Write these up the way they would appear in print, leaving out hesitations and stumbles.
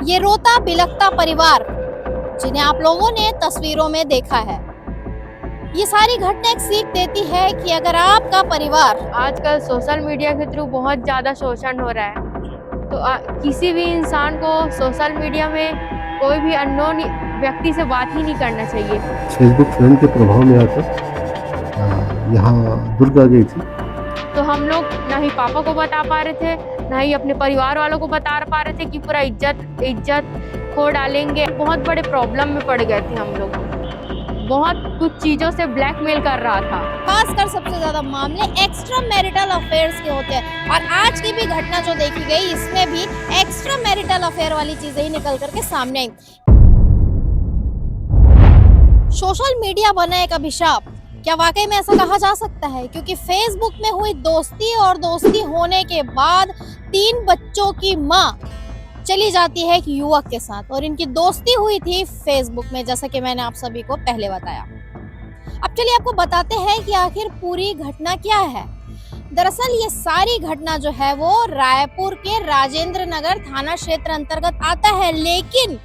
ये रोता बिलखता परिवार जिन्हें आप लोगों ने तस्वीरों में देखा है, ये सारी घटना एक सीख देती है कि अगर आपका परिवार आजकल सोशल मीडिया के थ्रू बहुत ज़्यादा शोषण हो रहा है, तो किसी भी इंसान को सोशल मीडिया में कोई भी अननोन व्यक्ति से बात ही नहीं करना चाहिए। फेसबुक फ्रेंड के प्रभाव में आकर यहाँ दुर्ग आ गई थी। तो हम लोग ना ही पापा को बता पा रहे थे, ना ही अपने परिवार वालों को बता पा रहे थे कि पूरा इज्जत खो डालेंगे। बहुत बड़े प्रॉब्लम में पड़ गए थे हम लोग। बहुत कुछ चीजों से ब्लैकमेल कर रहा था। खासकर सबसे ज्यादा मामले एक्स्ट्रा मैरिटल अफेयर्स के होते हैं और आज की भी घटना जो देखी गई इसमें भी एक्स्ट्रा मैरिटल अफेयर वाली चीजें ही निकल करके सामने आई। सोशल मीडिया बना एक अभिशाप, क्या वाकई में ऐसा कहा जा सकता है? क्योंकि फेसबुक में हुई दोस्ती और दोस्ती होने के बाद 3 बच्चों की मां चली जाती है एक युवक के साथ और इनकी दोस्ती हुई थी फेसबुक में, जैसा कि मैंने आप सभी को पहले बताया। अब चलिए आपको बताते हैं कि आखिर पूरी घटना क्या है। दरअसल ये सारी घटना जो है वो रायपुर के राजेंद्र नगर थाना क्षेत्र अंतर्गत आता है, लेकिन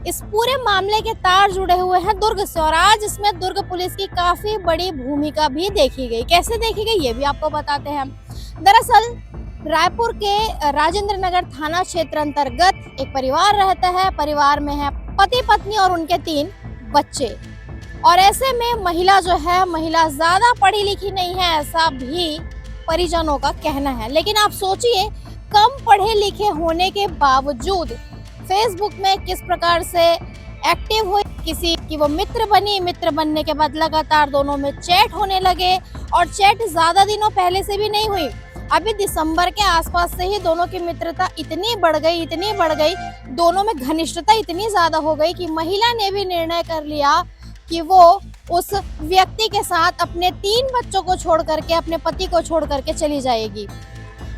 इस पूरे मामले के तार जुड़े हुए हैं दुर्ग से और आज इसमें दुर्ग पुलिस की काफी बड़ी भूमिका भी देखी गई। कैसे देखी गई ये भी आपको बताते हैं। दरअसल रायपुर के राजेंद्र नगर थाना क्षेत्र अंतर्गत एक परिवार रहता है। परिवार में है पति पत्नी और उनके 3 बच्चे और ऐसे में महिला जो है महिला ज्यादा पढ़ी लिखी नहीं है, ऐसा भी परिजनों का कहना है। लेकिन आप सोचिए, कम पढ़े लिखे होने के बावजूद फेसबुक में किस प्रकार से एक्टिव हुई, किसी की वो मित्र बनी, मित्र बनने के बाद लगातार दोनों में चैट होने लगे और चैट ज्यादा दिनों पहले से भी नहीं हुई, अभी दिसंबर के आसपास से ही दोनों की मित्रता इतनी बढ़ गई, दोनों में घनिष्ठता इतनी ज्यादा हो गई कि महिला ने भी निर्णय कर लिया कि वो उस व्यक्ति के साथ अपने 3 बच्चों को छोड़ करके, अपने पति को छोड़ करके चली जाएगी।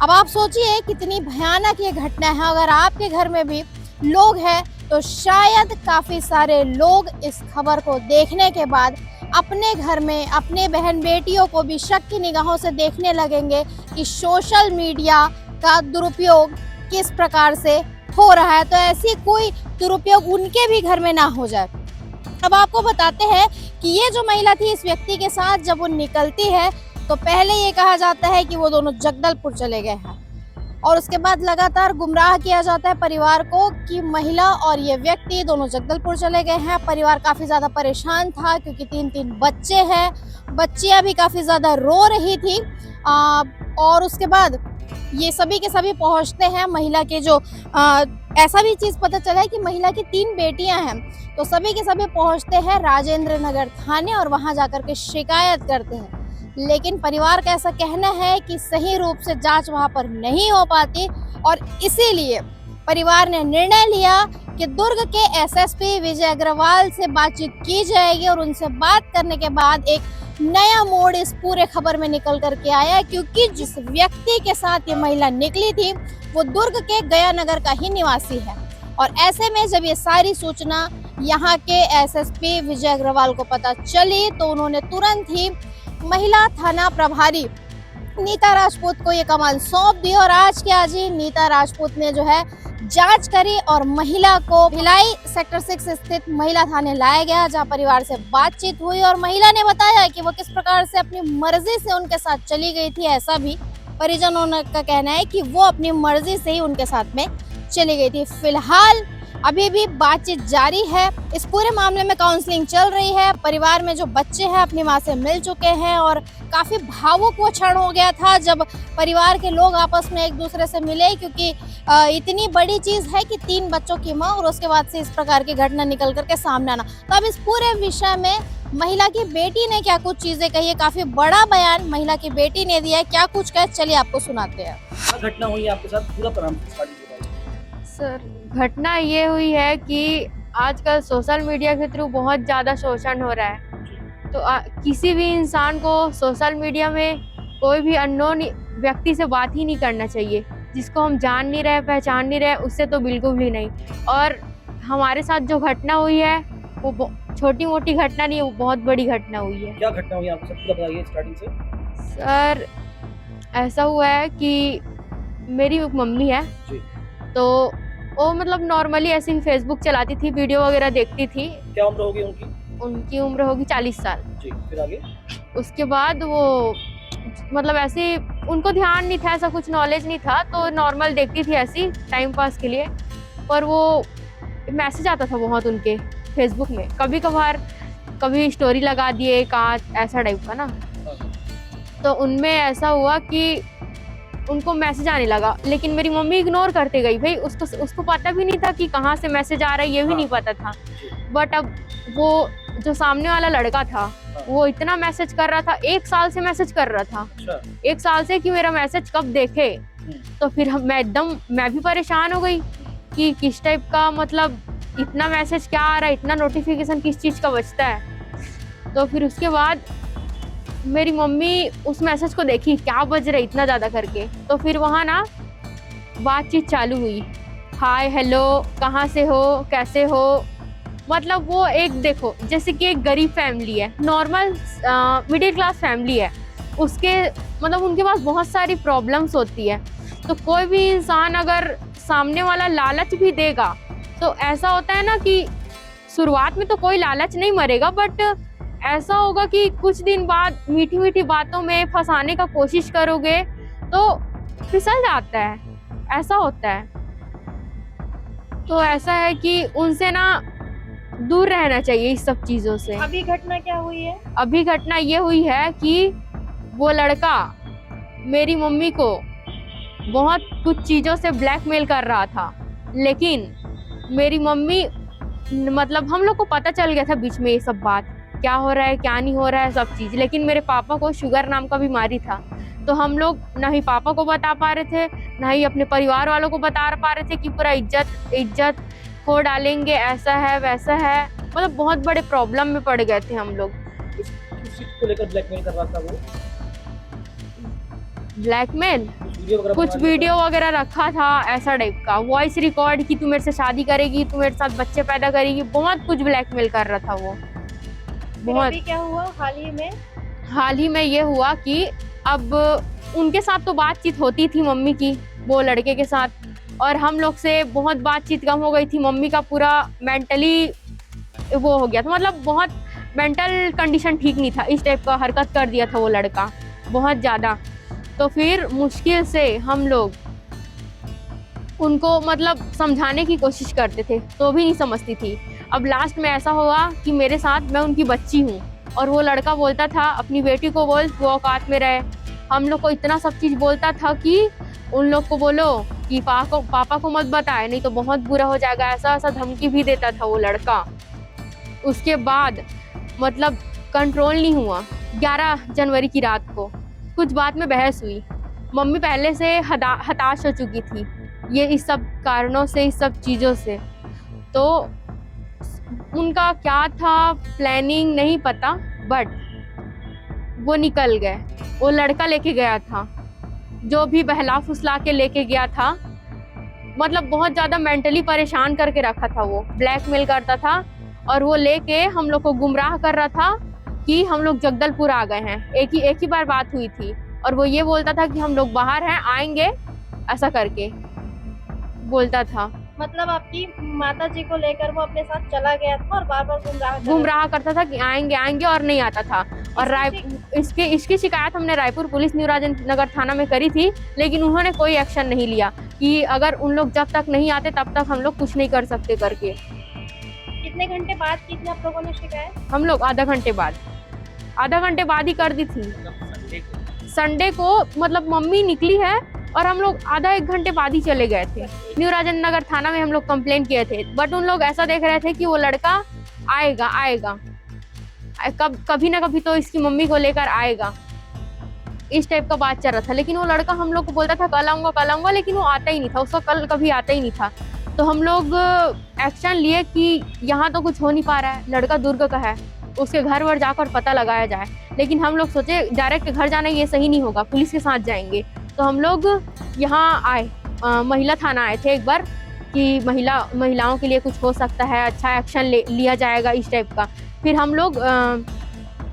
अब आप सोचिए कितनी भयानक ये घटना है। अगर आपके घर में भी लोग हैं तो शायद काफी सारे लोग इस खबर को देखने के बाद अपने घर में अपने बहन बेटियों को भी शक की निगाहों से देखने लगेंगे कि सोशल मीडिया का दुरुपयोग किस प्रकार से हो रहा है, तो ऐसी कोई दुरुपयोग उनके भी घर में ना हो जाए। अब आपको बताते हैं कि ये जो महिला थी इस व्यक्ति के साथ जब वो निकलती है तो पहले ये कहा जाता है कि वो दोनों जगदलपुर चले गए हैं और उसके बाद लगातार गुमराह किया जाता है परिवार को कि महिला और ये व्यक्ति दोनों जगदलपुर चले गए हैं। परिवार काफी ज्यादा परेशान था क्योंकि 3 बच्चे हैं, बच्चियां भी काफी ज्यादा रो रही थी और उसके बाद ये सभी के सभी पहुंचते हैं। महिला के जो ऐसा भी चीज पता चला है कि महिला की 3 बेटियां हैं, तो सभी के सभी पहुंचते हैं राजेंद्र नगर थाने और वहां जाकर के शिकायत करते हैं। लेकिन परिवार का ऐसा कहना है कि सही रूप से जांच वहां पर नहीं हो पाती और इसीलिए परिवार ने निर्णय लिया कि दुर्ग के एसएसपी विजय अग्रवाल से बातचीत की जाएगी और उनसे बात करने के बाद एक नया मोड़ इस पूरे खबर में निकल करके आया, क्योंकि जिस व्यक्ति के साथ ये महिला निकली थी वो दुर्ग के गया नगर का ही निवासी है। और ऐसे में जब ये सारी सूचना यहाँ के एसएसपी विजय अग्रवाल को पता चली तो उन्होंने तुरंत ही महिला थाना प्रभारी नीता राजपूत को ये कमान सौंप दी और आज के आज ही नीता राजपूत ने जो है जांच करी और महिला को भिलाई सेक्टर 6 स्थित महिला थाने लाया गया, जहां परिवार से बातचीत हुई और महिला ने बताया कि वो किस प्रकार से अपनी मर्जी से उनके साथ चली गई थी। ऐसा भी परिजनों का कहना है कि वो अपनी मर्जी से ही उनके साथ में चली गई थी। फिलहाल अभी भी बातचीत जारी है। इस पूरे मामले में काउंसलिंग चल रही है। परिवार में जो बच्चे हैं अपनी मां से मिल चुके हैं और काफी भावुक वो क्षण हो गया था जब परिवार के लोग आपस में एक दूसरे से मिले, क्योंकि इतनी बड़ी चीज है कि 3 बच्चों की मां और उसके बाद से इस प्रकार की घटना निकल करके सामने आना। तो अब इस पूरे विषय में महिला की बेटी ने क्या कुछ चीजें कही है, काफी बड़ा बयान महिला की बेटी ने दिया है, क्या कुछ कहे चलिए आपको सुनाते हैं। क्या घटना हुई आपके साथ, पूरा परामर्श सर, घटना ये हुई है कि आजकल सोशल मीडिया के थ्रू बहुत ज़्यादा शोषण हो रहा है, तो किसी भी इंसान को सोशल मीडिया में कोई भी अननोन व्यक्ति से बात ही नहीं करना चाहिए। जिसको हम जान नहीं रहे, पहचान नहीं रहे, उससे तो बिल्कुल भी नहीं। और हमारे साथ जो घटना हुई है वो छोटी मोटी घटना नहीं है, वो बहुत बड़ी घटना हुई है। क्या घटना हुई आपके साथ, पूरा बताइए स्टार्टिंग से। सर, ऐसा हुआ है कि मेरी एक मम्मी है जी। तो वो मतलब नॉर्मली ऐसे ही फेसबुक चलाती थी, वीडियो वगैरह देखती थी। क्या उम्र होगी उनकी? उनकी उम्र होगी 40 साल। जी, फिर आगे? उसके बाद वो मतलब ऐसे ही उनको ध्यान नहीं था, ऐसा कुछ नॉलेज नहीं था, तो नॉर्मल देखती थी ऐसी टाइम पास के लिए। पर वो मैसेज आता था बहुत उनके फेसबुक में, कभी कभार कभी स्टोरी लगा दिए का ऐसा टाइप का ना। तो उनमें ऐसा हुआ कि उनको मैसेज आने लगा, लेकिन मेरी मम्मी इग्नोर करते गई। भाई उसको पता भी नहीं था कि कहाँ से मैसेज आ रहा है, ये भी नहीं पता था। बट अब वो जो सामने वाला लड़का था वो इतना मैसेज कर रहा था, 1 साल से मैसेज कर रहा था। अच्छा। 1 साल से कि मेरा मैसेज कब देखे। तो फिर मैं भी परेशान हो गई कि किस टाइप का, मतलब इतना मैसेज क्या आ रहा है, इतना नोटिफिकेशन किस चीज़ का बजता है। तो फिर उसके बाद मेरी मम्मी उस मैसेज को देखी क्या बज रहा है इतना ज़्यादा करके। तो फिर वहाँ ना बातचीत चालू हुई, हाय हेलो कहाँ से हो, कैसे हो। मतलब वो एक देखो जैसे कि एक गरीब फैमिली है, नॉर्मल मिडिल क्लास फैमिली है, उसके मतलब उनके पास बहुत सारी प्रॉब्लम्स होती है। तो कोई भी इंसान अगर सामने वाला लालच भी देगा तो ऐसा होता है ना कि शुरुआत में तो कोई लालच नहीं मरेगा, बट ऐसा होगा कि कुछ दिन बाद मीठी मीठी बातों में फंसाने का कोशिश करोगे तो फिसल जाता है, ऐसा होता है। तो ऐसा है कि उनसे ना दूर रहना चाहिए इस सब चीज़ों से। अभी घटना क्या हुई है? अभी घटना ये हुई है कि वो लड़का मेरी मम्मी को बहुत कुछ चीज़ों से ब्लैकमेल कर रहा था, लेकिन मेरी मम्मी मतलब हम लोग को पता चल गया था बीच में ये सब बात, क्या हो रहा है क्या नहीं हो रहा है सब चीज़। लेकिन मेरे पापा को शुगर नाम का बीमारी था, तो हम लोग ना ही पापा को बता पा रहे थे, ना ही अपने परिवार वालों को बता पा रहे थे कि पूरा इज्जत खो डालेंगे, ऐसा है वैसा है। मतलब बहुत बड़े प्रॉब्लम में पड़ गए थे हम लोग। किस चीज को लेकर ब्लैकमेल कर रहा था वो? ब्लैकमेल कुछ बना वीडियो वगैरह रखा था ऐसा टाइप का, वॉइस रिकॉर्ड की तू मेरे से शादी करेगी, तू मेरे साथ बच्चे पैदा करेगी, बहुत कुछ ब्लैकमेल कर रहा था वो। बहुत। अभी क्या हुआ हाल ही में ये हुआ कि अब उनके साथ तो बातचीत होती थी मम्मी की वो लड़के के साथ, और हम लोग से बहुत बातचीत कम हो गई थी। मम्मी का पूरा मेंटली वो हो गया था, मतलब बहुत मेंटल कंडीशन ठीक नहीं था, इस टाइप का हरकत कर दिया था वो लड़का बहुत ज़्यादा। तो फिर मुश्किल से हम लोग उनको मतलब समझाने की कोशिश करते थे तो भी नहीं समझती थी। अब लास्ट में ऐसा हुआ कि मेरे साथ, मैं उनकी बच्ची हूँ और वो लड़का बोलता था अपनी बेटी को बोल वो औकात में रहे। हम लोग को इतना सब चीज़ बोलता था कि उन लोग को बोलो कि पापा को मत बताए नहीं तो बहुत बुरा हो जाएगा, ऐसा ऐसा धमकी भी देता था वो लड़का। उसके बाद मतलब कंट्रोल नहीं हुआ। 11 जनवरी की रात को कुछ बात में बहस हुई। मम्मी पहले से हताश हो चुकी थी ये इस सब कारणों से, इस सब चीज़ों से। तो उनका क्या था प्लानिंग नहीं पता, बट वो निकल गए। वो लड़का लेके गया था, जो भी बहला फुसला के लेके गया था, मतलब बहुत ज़्यादा मेंटली परेशान करके रखा था। वो ब्लैकमेल करता था और वो लेके हम लोग को गुमराह कर रहा था कि हम लोग जगदलपुर आ गए हैं। एक ही बार बात हुई थी और वो ये बोलता था कि हम लोग बाहर हैं आएंगे, ऐसा करके बोलता था। मतलब आपकी माता जी को लेकर वो अपने साथ चला गया था और बार बार गुमराह करता था कि आएंगे आएंगे और नहीं आता था। और इसकी शिकायत हमने रायपुर पुलिस न्यू राजेंद्र नगर थाना में करी थी, लेकिन उन्होंने कोई एक्शन नहीं लिया कि अगर उन लोग जब तक नहीं आते तब तक हम लोग कुछ नहीं कर सकते करके। कितने घंटे बाद की थी आप लोगों ने शिकायत? हम लोग आधा घंटे बाद ही कर दी थी। संडे को मतलब मम्मी निकली है और हम लोग आधा 1 घंटे बाद ही चले गए थे। न्यू राजेंद्र नगर थाना में हम लोग कंप्लेंट किए थे, बट उन लोग ऐसा देख रहे थे कि वो लड़का आएगा कभी ना कभी तो इसकी मम्मी को लेकर आएगा, इस टाइप का बात चल रहा था। लेकिन वो लड़का हम लोग को बोलता था कल आऊँगा, लेकिन वो आता ही नहीं था, उसका कल कभी आता ही नहीं था। तो हम लोग एक्शन लिए कि यहाँ तो कुछ हो नहीं पा रहा है, लड़का दुर्ग का है, उसके घर वर जाकर पता लगाया जाए। लेकिन हम लोग सोचे डायरेक्ट घर जाना ये सही नहीं होगा, पुलिस के साथ जाएंगे। तो हम लोग यहाँ आए, महिला थाना आए थे एक बार कि महिलाओं के लिए कुछ हो सकता है, अच्छा एक्शन लिया जाएगा इस टाइप का। फिर हम लोग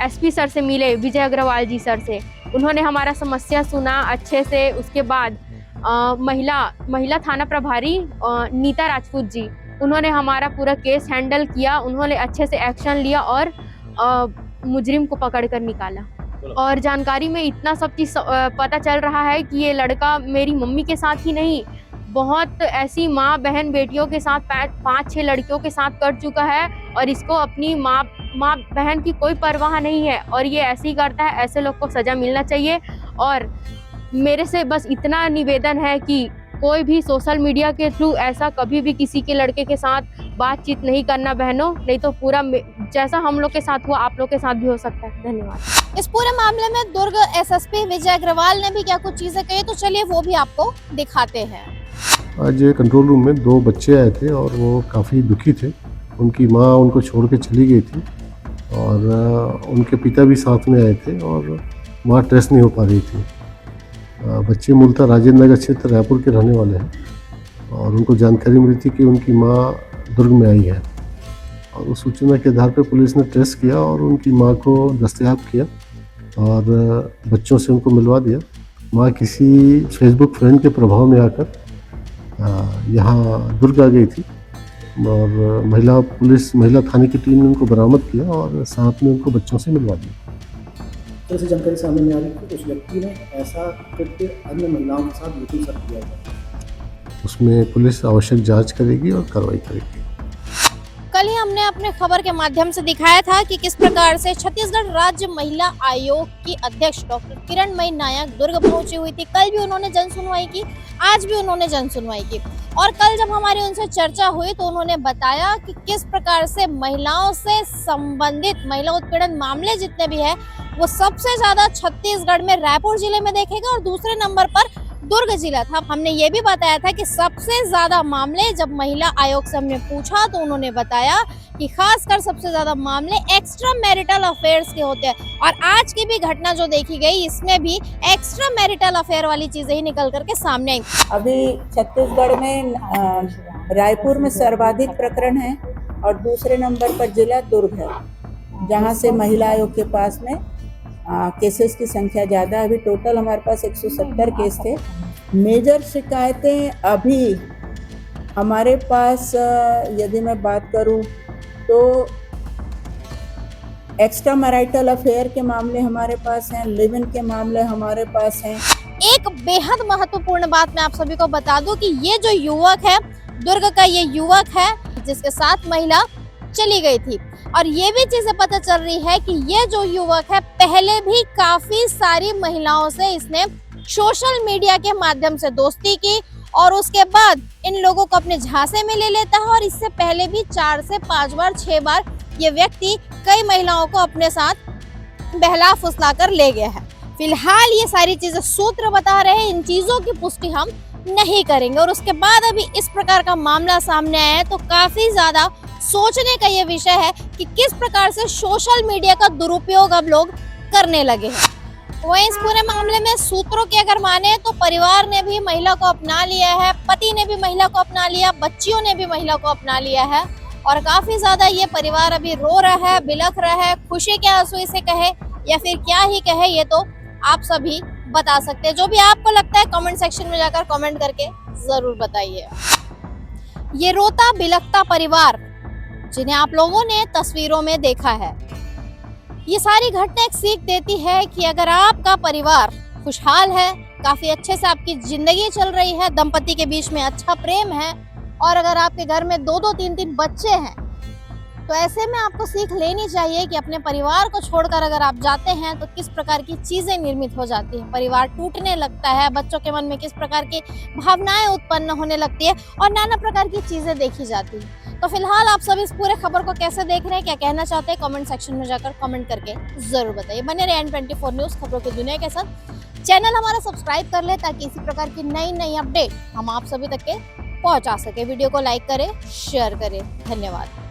एसपी सर से मिले, विजय अग्रवाल जी सर से। उन्होंने हमारा समस्या सुना अच्छे से। उसके बाद महिला थाना प्रभारी नीता राजपूत जी, उन्होंने हमारा पूरा केस हैंडल किया। उन्होंने अच्छे से एक्शन लिया और मुजरिम को पकड़ कर निकाला। और जानकारी में इतना सब चीज़ पता चल रहा है कि ये लड़का मेरी मम्मी के साथ ही नहीं, बहुत ऐसी माँ बहन बेटियों के साथ 5-6 लड़कियों के साथ कर चुका है और इसको अपनी माँ बहन की कोई परवाह नहीं है और ये ऐसे ही करता है। ऐसे लोग को सज़ा मिलना चाहिए। और मेरे से बस इतना निवेदन है कि कोई भी सोशल मीडिया के थ्रू ऐसा कभी भी किसी के लड़के के साथ बातचीत नहीं करना बहनों, नहीं तो पूरा जैसा हम लोग के साथ हुआ आप लोग के साथ भी हो सकता है। धन्यवाद। इस पूरे मामले में दुर्ग एसएसपी विजय अग्रवाल ने भी क्या कुछ चीजें कही, तो चलिए वो भी आपको दिखाते हैं। आज कंट्रोल रूम में 2 बच्चे आए थे और वो काफ़ी दुखी थे। उनकी माँ उनको छोड़ के चली गई थी और उनके पिता भी साथ में आए थे और माँ ट्रेस नहीं हो पा रही थी। बच्चे मूलतः राजेंद्र नगर क्षेत्र रायपुर के रहने वाले हैं और उनको जानकारी मिली थी कि उनकी माँ दुर्ग में आई है और उस सूचना के आधार पर पुलिस ने ट्रेस किया और उनकी माँ को दस्तयाब किया और बच्चों से उनको मिलवा दिया। माँ किसी फेसबुक फ्रेंड के प्रभाव में आकर यहाँ दुर्ग आ गई थी और महिला थाने की टीम ने उनको बरामद किया और साथ में उनको बच्चों से मिलवा दिया। जैसे जानकारी सामने में आ रही है कि उस व्यक्ति ने ऐसा कृत्य अन्य महिलाओं के साथ बिल्कुल सब किया था। उसमें पुलिस आवश्यक जांच करेगी और कार्रवाई करेगी। कल ही हमने अपने खबर के माध्यम से दिखाया था कि किस प्रकार से छत्तीसगढ़ राज्य महिला आयोग की अध्यक्ष डॉक्टर किरणमयी नायक दुर्ग पहुंची हुई थी। कल भी उन्होंने जन सुनवाई की, आज भी उन्होंने जन सुनवाई की और कल जब हमारी उनसे चर्चा हुई तो उन्होंने बताया कि किस प्रकार से महिलाओं से संबंधित महिला उत्पीड़न मामले जितने भी है वो सबसे ज्यादा छत्तीसगढ़ में रायपुर जिले में देखेगा और दूसरे नंबर पर दुर्ग जिला था। हमने ये भी बताया था कि सबसे ज्यादा मामले जब महिला आयोग से हमने पूछा तो उन्होंने बताया कि खासकर सबसे ज्यादा मामले एक्स्ट्रा मैरिटल अफेयर्स के होते हैं और आज की भी घटना जो देखी गई इसमें भी एक्स्ट्रा मैरिटल अफेयर वाली चीजें ही निकल करके सामने आई। अभी छत्तीसगढ़ में रायपुर में सर्वाधिक प्रकरण है और दूसरे नंबर पर जिला दुर्ग है, जहां से महिला आयोग के पास में केसेस की संख्या ज़्यादा। अभी टोटल हमारे पास 170 केस थे। मेजर शिकायतें अभी हमारे पास यदि मैं बात करूं तो एक्स्ट्रा मैरिटल अफेयर के मामले हमारे पास हैं, लिव इन के मामले हमारे पास हैं। एक बेहद महत्वपूर्ण बात मैं आप सभी को बता दूं कि ये जो युवक है, दुर्ग का ये युवक है जिसके साथ महिला चली गई थी और ये भी चीजें पता चल रही है कि ये जो युवक है पहले भी काफी सारी महिलाओं से इसने सोशल मीडिया के माध्यम से दोस्ती की और उसके बाद इन लोगों को अपने झांसे में ले लेता है और इससे पहले भी 4 से 5 बार 6 बार ये व्यक्ति कई महिलाओं को अपने साथ बहला फुसला कर ले गया है। फिलहाल ये सारी चीजें सूत्र बता रहे हैं, इन चीजों की पुष्टि हम नहीं करेंगे और उसके बाद अभी इस प्रकार का मामला सामने आया है तो काफी ज्यादा सोचने का ये विषय है कि किस प्रकार से सोशल मीडिया का दुरुपयोग अब लोग करने लगे हैं। वहीं इस पूरे मामले में सूत्रों की अगर माने तो परिवार ने भी महिला को अपना लिया है, पति ने भी महिला को अपना लिया, बच्चियों ने भी महिला को अपना लिया है और काफी ज्यादा ये परिवार अभी रो रहा है, बिलख रहा है। खुशी के आंसू इसे कहे या फिर क्या ही कहे ये तो आप सभी बता सकते हैं। जो भी आपको लगता है कमेंट सेक्शन में जाकर कमेंट करके जरूर बताइए। ये रोता बिलखता परिवार जिन्हें आप लोगों ने तस्वीरों में देखा है, ये सारी घटना एक सीख देती है कि अगर आपका परिवार खुशहाल है, काफी अच्छे से आपकी जिंदगी चल रही है, दंपति के बीच में अच्छा प्रेम है और अगर आपके घर में 2-2, 3-3 बच्चे हैं तो ऐसे में आपको सीख लेनी चाहिए कि अपने परिवार को छोड़कर अगर आप जाते हैं तो किस प्रकार की चीजें निर्मित हो जाती हैं, परिवार टूटने लगता है, बच्चों के मन में किस प्रकार की भावनाएं उत्पन्न होने लगती है और नाना प्रकार की चीजें देखी जाती हैं। तो फिलहाल आप सब इस पूरे खबर को कैसे देख रहे हैं, क्या कहना चाहते हैं, कमेंट सेक्शन में जाकर कमेंट करके जरूर बताइए। बने रहे N24 न्यूज खबरों की दुनिया के साथ। चैनल हमारा सब्सक्राइब कर ले ताकि इसी प्रकार की नई अपडेट हम आप सभी तक के पहुंचा सके। वीडियो को लाइक करें, शेयर करें। धन्यवाद।